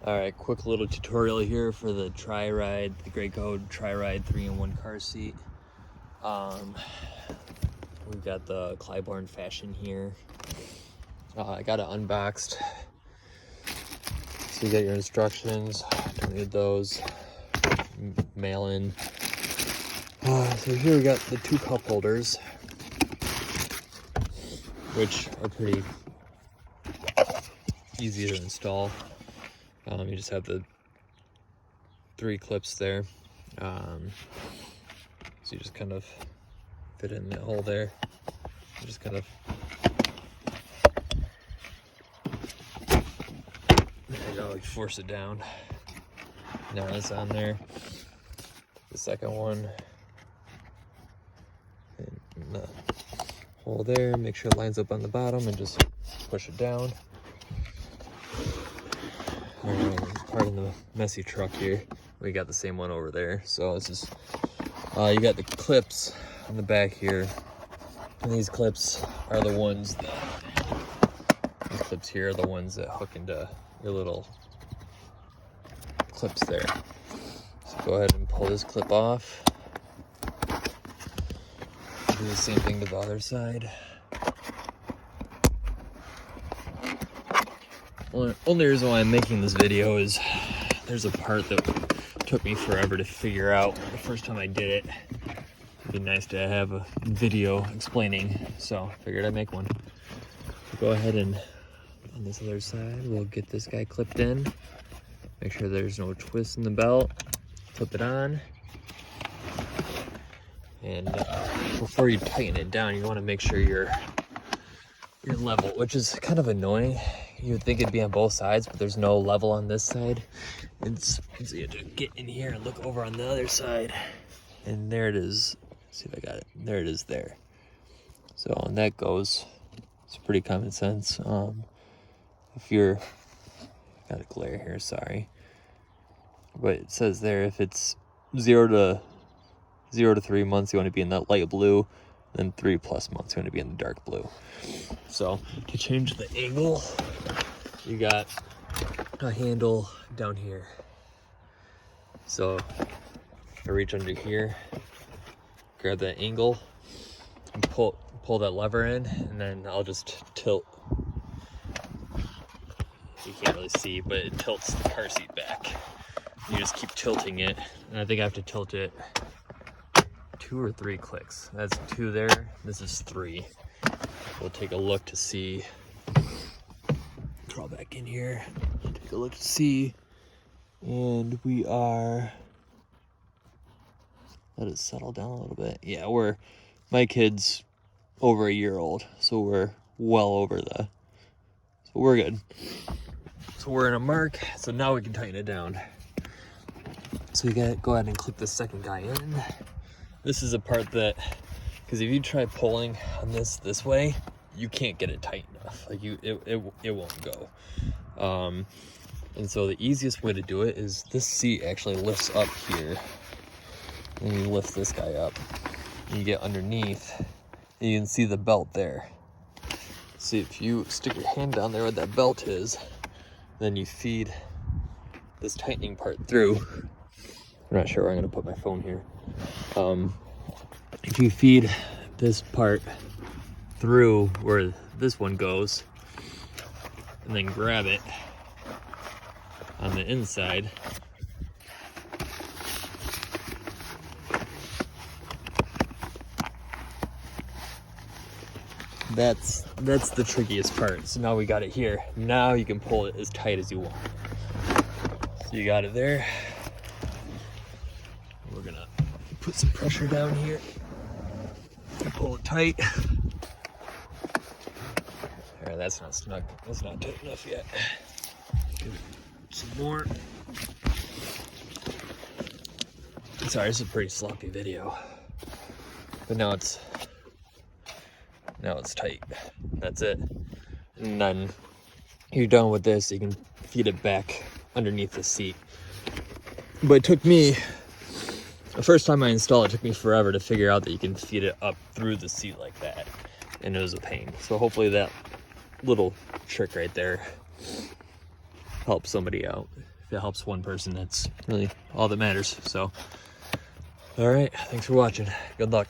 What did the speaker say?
Alright, quick little tutorial here for the TriRide, the Graco TriRide 3-in-1 car seat. We've got the Clybourne Fashion here. I got it unboxed. So you got your instructions, don't read those, mail in. So here we got the 2 cup holders, which are pretty easy to install. You just have the 3 clips there. So you just kind of fit in that hole there. You just kind of, there you go, you force it down. Now it's on there. The second one, in the hole there, make sure it lines up on the bottom and just push it down. Pardon the messy truck here. We got the same one over there. So this is, you got the clips on the back here. And these clips are the ones that, these clips here are the ones that hook into your little clips there. So go ahead and pull this clip off. Do the same thing to the other side. Only reason why I'm making this video is there's a part that took me forever to figure out the first time I did it. It'd be nice to have a video explaining, so figured I'd make one. So go ahead and on this other side, we'll get this guy clipped in. Make sure there's no twist in the belt. Clip it on. And before you tighten it down, you want to make sure you're level, which is kind of annoying. You would think it'd be on both sides, but there's no level on this side. So you have to get in here and look over on the other side. And there it is. Let's see if I got it. There it is there. So on that goes. It's pretty common sense. If you're, got a glare here, sorry. But it says there, if it's 0 to 3 months, you want to be in that light blue. Then 3+ months, you want to be in the dark blue. So to change the angle, you got a handle down here. So I reach under here, grab that angle, and pull that lever in, and then I'll just tilt. You can't really see, but it tilts the car seat back. You just keep tilting it, and I think I have to tilt it 2 or 3 clicks. That's 2 there. This is 3. We'll take a look to see. Crawl back in here. Take a look to see. And we are. Let it settle down a little bit. Yeah, my kid's over a year old, so we're well over so we're good. So we're in a mark. So now we can tighten it down. So you gotta go ahead and clip the second guy in. This is a part that, because if you try pulling on this way, you can't get it tight enough. Like it won't go. And so the easiest way to do it is this seat actually lifts up here, and you lift this guy up. And you get underneath, and you can see the belt there. See, if you stick your hand down there where that belt is, then you feed this tightening part through. I'm not sure where I'm gonna put my phone here. If you feed this part through where this one goes, and then grab it on the inside, that's the trickiest part. So now we got it here. Now you can pull it as tight as you want. So you got it there. We're gonna put some pressure down here and pull it tight. All right, that's not snug. That's not tight enough yet. Give it some more. Sorry, this is a pretty sloppy video, but now it's tight. That's it. And then you're done with this. You can feed it back underneath the seat. But it took me, the first time I installed it, took me forever to figure out that you can feed it up through the seat like that, and it was a pain. So hopefully that little trick right there helps somebody out. If it helps one person, that's really all that matters. So, all right, thanks for watching. Good luck.